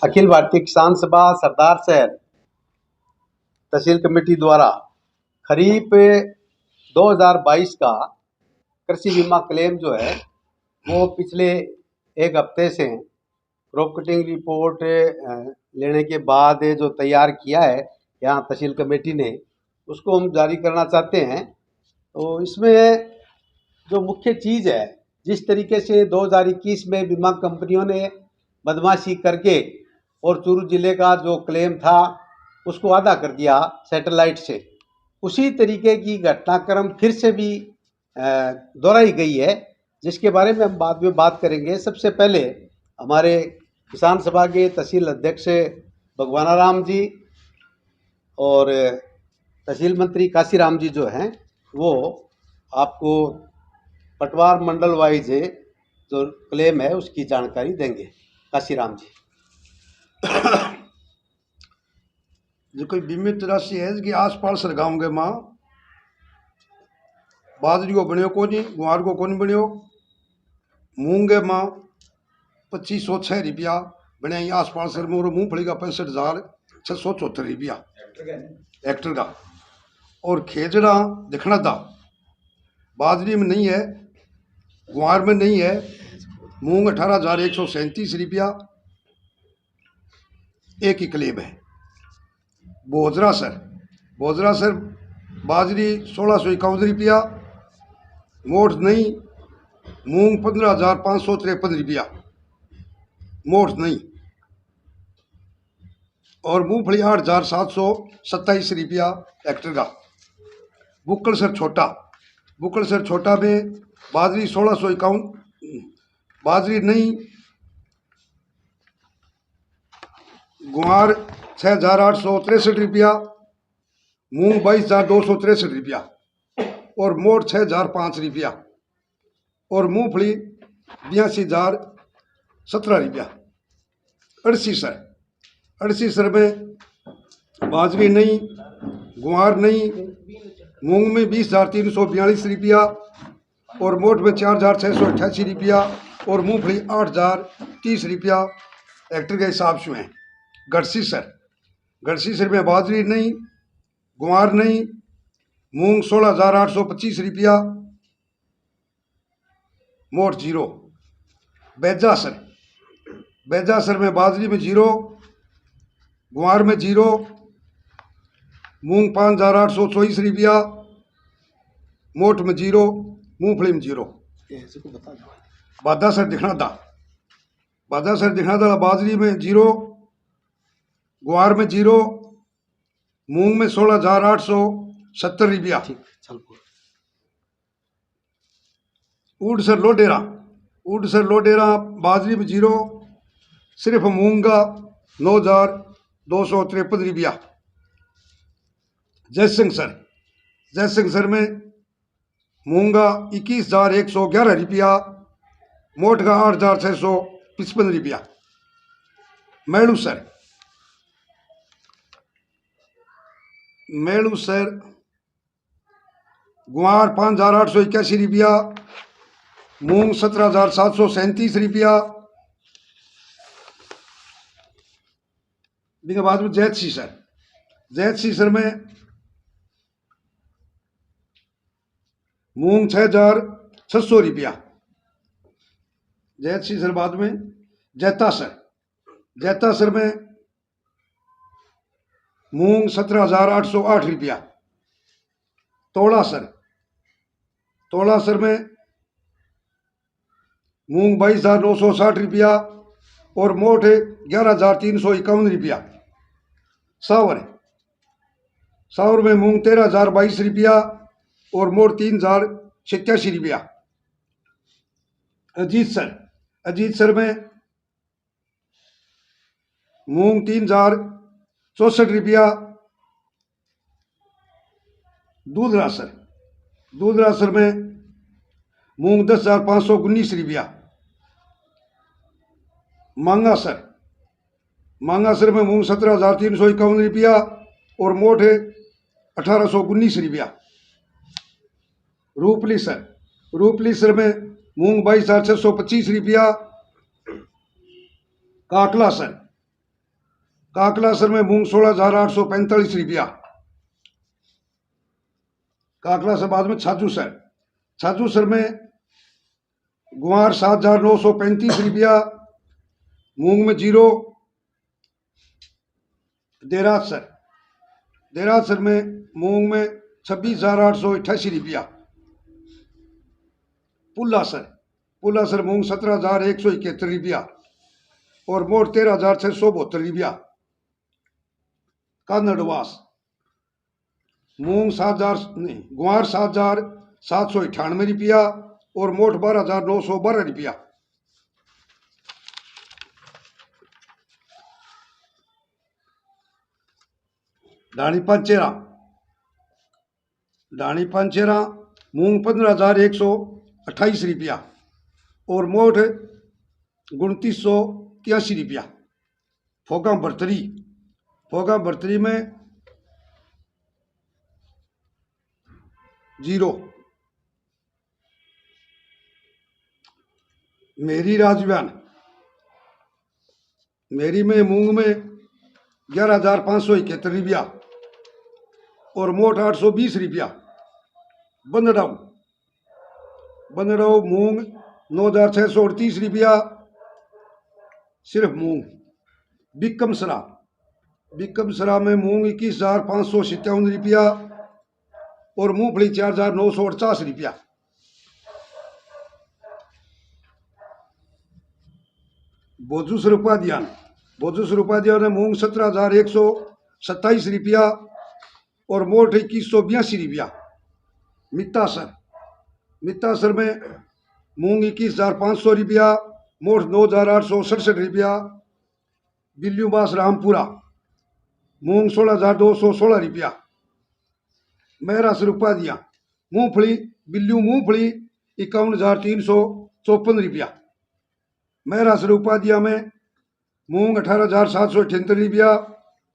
अखिल भारतीय किसान सभा सरदार शहर तहसील कमेटी द्वारा खरीफ 2022 का कृषि बीमा क्लेम जो है वो पिछले एक हफ्ते से क्रॉप कटिंग रिपोर्ट लेने के बाद जो तैयार किया है यहाँ तहसील कमेटी ने, उसको हम जारी करना चाहते हैं। तो इसमें जो मुख्य चीज़ है, जिस तरीके से 2021 में बीमा कंपनियों ने बदमाशी करके और चूरू जिले का जो क्लेम था उसको अदा कर दिया सैटेलाइट से, उसी तरीके की घटनाक्रम फिर से भी दोहराई गई है, जिसके बारे में हम बाद में बात करेंगे। सबसे पहले हमारे किसान सभा के तहसील अध्यक्ष भगवानाराम जी और तहसील मंत्री काशीराम जी जो हैं वो आपको पटवार मंडल वाइज जो क्लेम है उसकी जानकारी देंगे। काशीराम जी। जो कोई बीमित राशि है कि आसपास गाँव के माँ बाजरी को बनियो को नहीं, गुआर को कौन बनियो, मूंगे माँ 2506 रुपया बने आसपास मोर मूंगफली का 65,674 रुपया हेक्टर का। और खेजड़ा दिखना था बाजरी में नहीं है, गुआर में नहीं है, मूंग 18,137 रुपया एक ही क्लेम है। बोजरा सर बाजरी 1651 रुपया, मोठ नहीं, मूंग 15,553 रुपया मोठ नहीं, और मूंगफली 8,727 रुपया हेक्टर का। बुक्कल सर छोटा में बाजरी 1651, बाजरी नहीं, गुआर 6,863 रुपया, मूंग 22,263 रुपया और मोठ 6,005 रुपया, और मूंगफली 82,017 रुपया। अड़सी सर में बाजरी नहीं, गुआर नहीं, मूंग में 20,342 रुपया और मोठ में 4,688 रुपया और मूंगफली 8,030 रुपया हेक्टर के हिसाब से हैं। गढ़सी सर में बाजरी नहीं, गुआर नहीं, मूंग 16,825 रुपया, मोठ जीरो। बेजा सर में बाजरी में जीरो, गुआर में जीरो, मूंग 5,824 रुपया, मोठ में जीरो, मूंगफली में जीरो। बादा सर दिखना था बाजरी में जीरो, गुआर में जीरो, मूंग में 16,870 रुपया। ऊट सर लोडेरा बाजरी में जीरो, सिर्फ मूंग का 9,253 रुपया। जयसिंह सर में मूंगा 21,111 रुपया, मोठ का 8,655 रुपया। मेलू सर गुआर 5,881 रुपया, मूंग 17,737 रुपया। इसके बाद में जैतसी सर में मूंग 6,600 रुपया। जैतसी सर बाद में जैता सर में मूंग 17,808 रुपया। तोड़ा सर में मूंग 22,960 रुपया और मोठ 11,351 रुपया। सावर में मूंग 13,022 रुपया और मोठ 3,087 रुपया। अजीत सर में मूंग 3,064 रुपया। दूधरा सर में मूंग 10,519 रुपया। मांगा सर में मूंग 17,351 रुपया और मोठ 1,819 रुपया। रूपली सर में मूंग 22,625 रुपया। काकला काकलासर में मूंग 16,845 रुपया। काकलासर बाद में छाजूसर, छाजूसर में गुआर 7,935 रुपया, मूंग में जीरो। देरासर, देरासर में मूंग में 26,888 रुपया। पुल्लासर, पुल्लासर मूंग 17,171 रुपया और मोट 13,672 रुपया। कानड़वास मूंग 7,000 गुआर 7,798 रुपया और मोट 12,912 रुपया। ढाणी पंचेरा, ढाणी पंचेरा मूंग 15,128 रुपया और मोट 2983 रुपया। फोगा बर्तरी, फोगा बर्तरी में जीरो। मेरी राजवान, मेरी में मूंग में 11,571 रुपया और मोट 820 रुपया। बंदड़ाऊ, बंदड़ाऊ मूंग 9,638 रुपया सिर्फ मूंग। बिकमसरा, बिकमसरा में मूंग 21,557 रुपया और मूंगफली 4,948 रुपया। बोजूसर उपाध्यान, बोजूसर उपाध्यान में मूंग 17,127 रुपया और मोट 2182 रुपया। मित्तासर, मित्तासर में मूंग 21,500 रुपया, मोट 9,867 रुपया। बिल्लूबास रामपुरा मूंग 16,216 रुपया। महरासर उपाध्याय मूंगफली, बिल्लू मूंगफली 51,354 रुपया। महरासर उपाध्याय में मूंग 18,778 रुपया,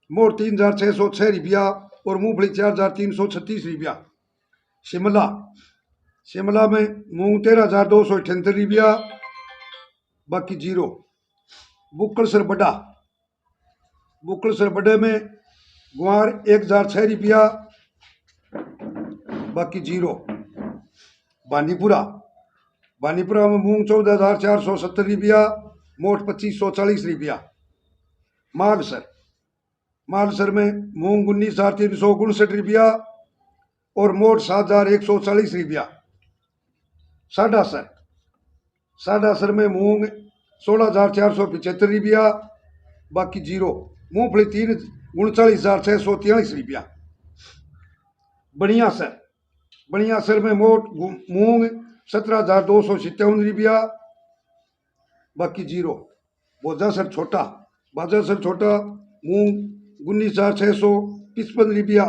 मोट 3,606 रुपया और मूंगफली 4,336 रुपया। शिमला, शिमला में मूंग 13,278 रुपया, बाकी जीरो। बुक्कलसर बड़ा, बुक्कलसर बड़े में गुआर 1,006 रुपया, बाकी जीरो। बानीपुरा, बानीपुरा में मूंग 14,470 रुपया, मोट 2,540 रुपया। मालसर, मालसर में मूंग 19,359 रुपया और मोट 7,140 रुपया। साडासर, साडासर में मूंग 16,475 रुपया, बाकी जीरो। मूंगफली 39,643 रुपया। बनियासर, बनियासर में मोट मूंग 17,257 रुपया, बाकी जीरो। बोजासर छोटा, बोजासर छोटा मूंग 19,655 रुपया।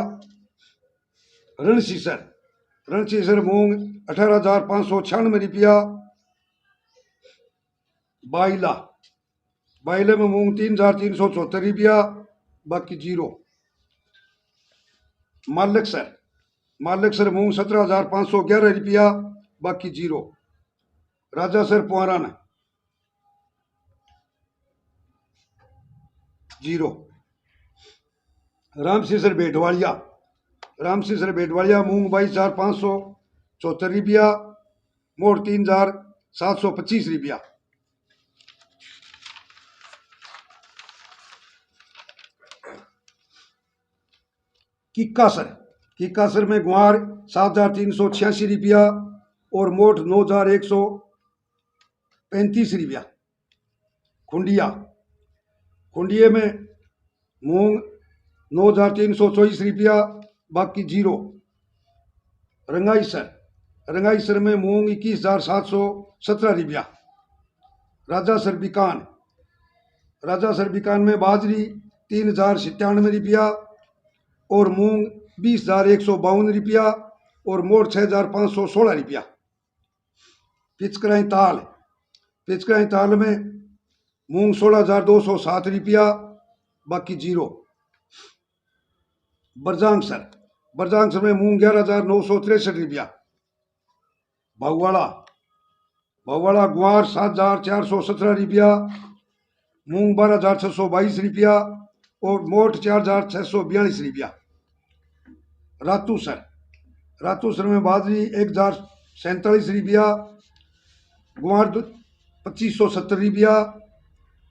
रणसीसर, रणसीसर मूंग 18,596 रुपया। बाइला, बाइले में मूंग 3,374 रुपया, बाकी जीरो। मालकसर, मालकसर मूंग 17,511 रुपया, बाकी जीरो। राजासर पुआरान जीरो। रामसीसर बेटवालिया, रामसीसर बेटवालिया मूंग 22,574 रुपया, मोट 3,725 रुपया। किक्कासर, किक्कासर में गुआर 7,386 रुपया और मोट 9,135 रुपया। खुंडिया, खुंडिये में मूंग 9,324 रुपया, बाकी जीरो। रंगाईसर, रंगाईसर में मूंग 21,717 रुपया। राजासर बीकान, राजासर बीकान में बाजरी 3,097 रुपया और मूंग 20,152 रुपया और मोट 6,516 रुपया। पिचकराई ताल, पिचकराई ताल में मूंग 16,207 रुपया, बाकी जीरो। बरजांगसर, बरजांगसर में मूंग 11,963 रुपया। भाऊवाड़ा, भाऊवाड़ा गुआर 7,417 रुपया, मूंग 12,622 रुपया और मोट 4,642 रुपया। रातूसर में बाजरी 1,047 रुपया, गुआर 2,570 रुपया,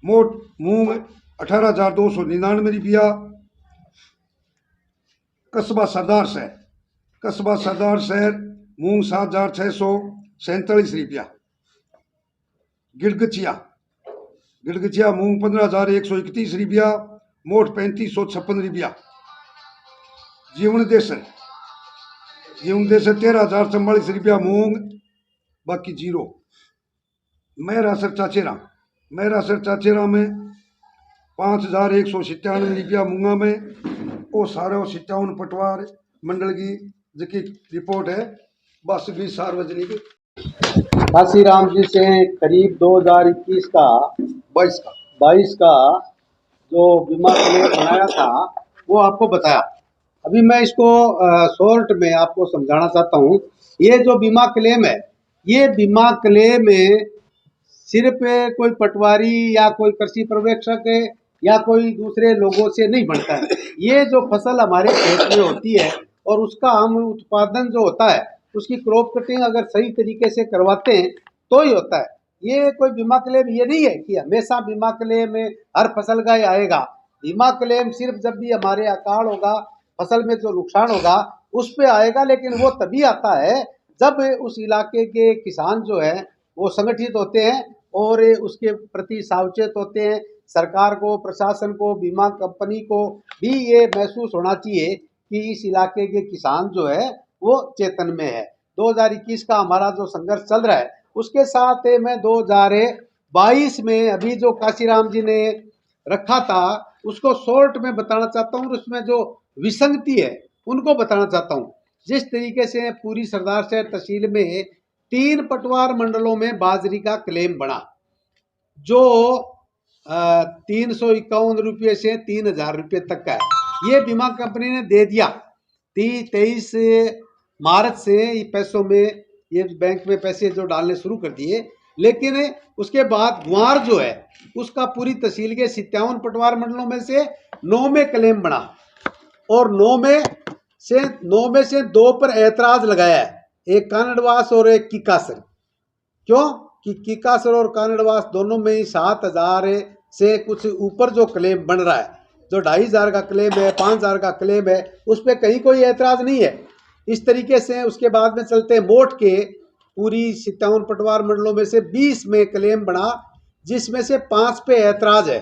मोट मूंग 18,299 रुपया। कस्बा सरदार शहर मूंग 7,647 रुपया। गिड़गछिया मूंग 15,131 रुपया, मोट 3,556 रुपया। जीवन देसर 13,044 रुपया मूंग, बाकी जीरो। महरासर चाचेरा में 5,197 रुपया मूंगा में। वो सारे 57 पटवार मंडल की जिसकी रिपोर्ट है, बस भी सार्वजनिक। काशीराम जी से करीब 2021 का 22 का जो बीमा क्लेम बनाया था वो आपको बताया। अभी मैं इसको शॉर्ट में आपको समझाना चाहता हूँ। ये जो बीमा क्लेम है, ये बीमा क्लेम सिर्फ कोई पटवारी या कोई कृषि पर्यवेक्षक या कोई दूसरे लोगों से नहीं बनता है। ये जो फसल हमारे खेत में होती है और उसका हम उत्पादन जो होता है, उसकी क्रॉप कटिंग अगर सही तरीके से करवाते हैं तो ही होता है। ये कोई बीमा क्लेम ये नहीं है कि हमेशा बीमा क्लेम हर फसल का ही आएगा। बीमा क्लेम सिर्फ जब भी हमारे अकाल होगा, फसल में जो नुकसान होगा उस पे आएगा, लेकिन वो तभी आता है जब उस इलाके के किसान जो है वो संगठित होते हैं और उसके प्रति सावचेत होते हैं। सरकार को, प्रशासन को, बीमा कंपनी को भी ये महसूस होना चाहिए कि इस इलाके के किसान जो है वो चेतन में है। 2021 का हमारा जो संघर्ष चल रहा है उसके साथ मैं 2022 में अभी जो काशीराम जी ने रखा था उसको शॉर्ट में बताना चाहता हूँ। उसमें जो विसंगति है उनको बताना चाहता हूँ। जिस तरीके से पूरी सरदार शहर तहसील में 3 पटवार मंडलों में बाजरी का क्लेम बना, जो 351 रुपये से 3,000 रुपये तक का है, ये बीमा कंपनी ने दे दिया। 23 मार्च से ये पैसों में ये बैंक में पैसे जो डालने शुरू कर दिए। लेकिन उसके बाद गुआर जो है उसका पूरी तहसील के 57 पटवार मंडलों में से 9 में क्लेम बना और 9 में से 2 पर ऐतराज लगाया है, एक कानड़वास और एक कीकासर। क्यों कि कीकासर और कानड़वास दोनों में ही 7,000 से कुछ ऊपर जो क्लेम बन रहा है, जो 2,500 का क्लेम है, 5,000 का क्लेम है, उस पर कहीं कोई ऐतराज नहीं है। इस तरीके से उसके बाद में चलते हैं मोट के पूरी 57 पटवार मंडलों में से 20 में क्लेम बना, जिसमें से 5 पे ऐतराज है।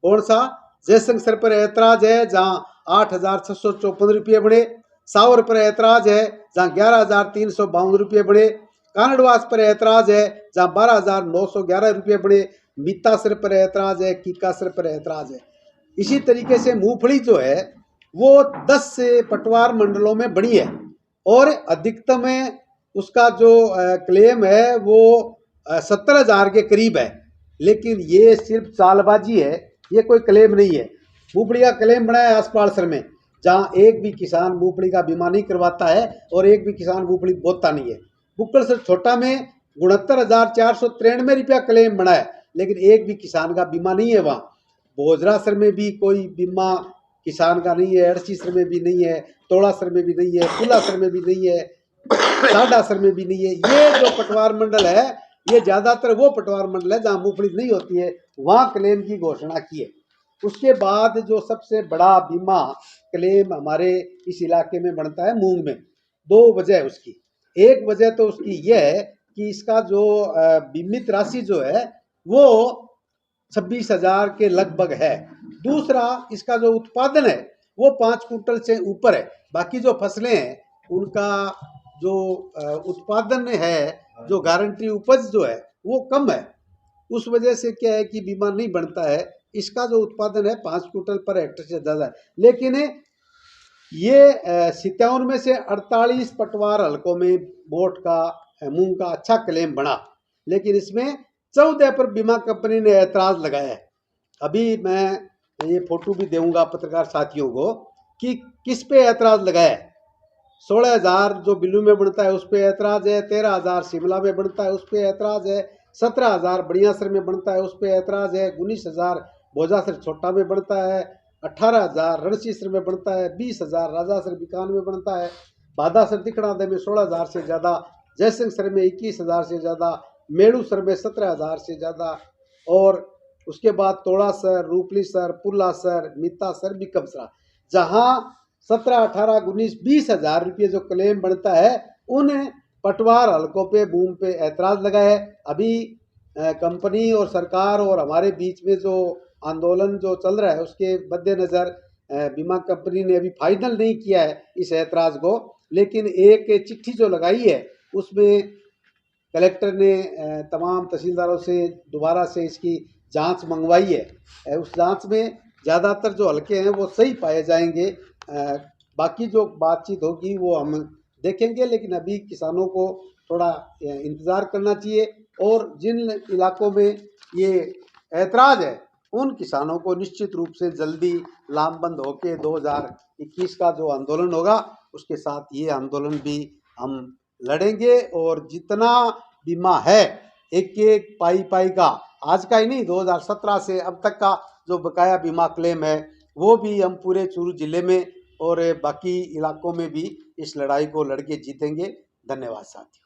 कौन सा? जयशंकर पर ऐतराज है जहाँ 8,654 रुपये बढ़े, सावर पर ऐतराज है जहाँ 11,352 रुपये बढ़े, कानड़वास पर ऐतराज है जहाँ 12,911 रुपये बढ़े, मितासर पर ऐतराज है, कीकासर पर ऐतराज है। इसी तरीके से मूंगफली जो है वो 10 पटवार मंडलों में बड़ी है और अधिकतम उसका जो क्लेम है वो 70,000 के करीब है। लेकिन ये सिर्फ चालबाजी है, ये कोई क्लेम नहीं है। मूंगफली का क्लेम बना है आसपालसर में, जहाँ एक भी किसान मूंगफली का बीमा नहीं करवाता है और एक भी किसान मूंगफली बोता नहीं है। बुक्कलसर छोटा में 69,493 रुपया क्लेम बना है, लेकिन एक भी किसान का बीमा नहीं है। वहाँ भोजरासर में भी कोई बीमा किसान का नहीं है, अड़सीसर में भी नहीं है, तोड़ासर में भी नहीं है, कुलासर में भी नहीं है, साडासर में भी नहीं है। ये जो पटवार मंडल है ये ज़्यादातर वो पटवार मंडल है जहाँ मूंगफली नहीं होती है, वहाँ क्लेम की घोषणा की है। उसके बाद जो सबसे बड़ा बीमा क्लेम हमारे इस इलाके में बनता है मूंग में। 2 वजह है उसकी। एक वजह तो उसकी यह है कि इसका जो बीमित राशि जो है वो 26,000 के लगभग है। दूसरा, इसका जो उत्पादन है वो 5 कुंटल से ऊपर है। बाकी जो फसलें हैं उनका जो उत्पादन है, जो गारंटी उपज जो है वो कम है। उस वजह से क्या है कि बीमा नहीं बनता है। इसका जो उत्पादन है 5 कुंटल पर हेक्टेयर से ज़्यादा है। लेकिन ये 57 में से 48 पटवार हलकों में मोट का मूंग का अच्छा क्लेम बना, लेकिन इसमें 14 पर बीमा कंपनी ने ऐतराज़ लगाया है। अभी मैं ये फोटो भी दूंगा पत्रकार साथियों को कि किस पे ऐतराज़ लगाया है। 16,000 जो बिल्लू में बनता है उस पर ऐतराज़ है, 13,000 शिमला में बनता है उस पर ऐतराज़ है, 17,000 बढ़ियासर में बनता है उस पर ऐतराज़ है, 19,000 भोजासर छोटा में बनता है, 18,000 रणसीसर में बनता है, 20,000 राजासर बीकान में बनता है, बादासर तिखड़ादे में 16,000 से ज़्यादा, जयसिंहसर में 21,000 से ज़्यादा, मेड़ूसर में 17,000 से ज़्यादा, और उसके बाद तोड़ासर, रूपलीसर, पुल्लासर, मितासर, बिकमसरा, जहाँ 17, 18, 19, 20,000 रुपये जो क्लेम बनता है, उन पटवार हलकों पे बूम पे ऐतराज़ लगा है। अभी कंपनी और सरकार और हमारे बीच में जो आंदोलन जो चल रहा है उसके मद्देनज़र बीमा कंपनी ने अभी फाइनल नहीं किया है इस ऐतराज़ को, लेकिन एक चिट्ठी जो लगाई है उसमें कलेक्टर ने तमाम तहसीलदारों से दोबारा से इसकी जांच मंगवाई है। उस जांच में ज़्यादातर जो हलके हैं वो सही पाए जाएंगे। बाकी जो बातचीत होगी वो हम देखेंगे, लेकिन अभी किसानों को थोड़ा इंतज़ार करना चाहिए, और जिन इलाकों में ये ऐतराज़ है उन किसानों को निश्चित रूप से जल्दी लामबंद होकर 2021 का जो आंदोलन होगा उसके साथ ये आंदोलन भी हम लड़ेंगे। और जितना बीमा है एक एक पाई पाई का, आज का ही नहीं, 2017 से अब तक का जो बकाया बीमा क्लेम है वो भी हम पूरे चूरू जिले में और बाकी इलाकों में भी इस लड़ाई को लड़के जीतेंगे। धन्यवाद साथियों।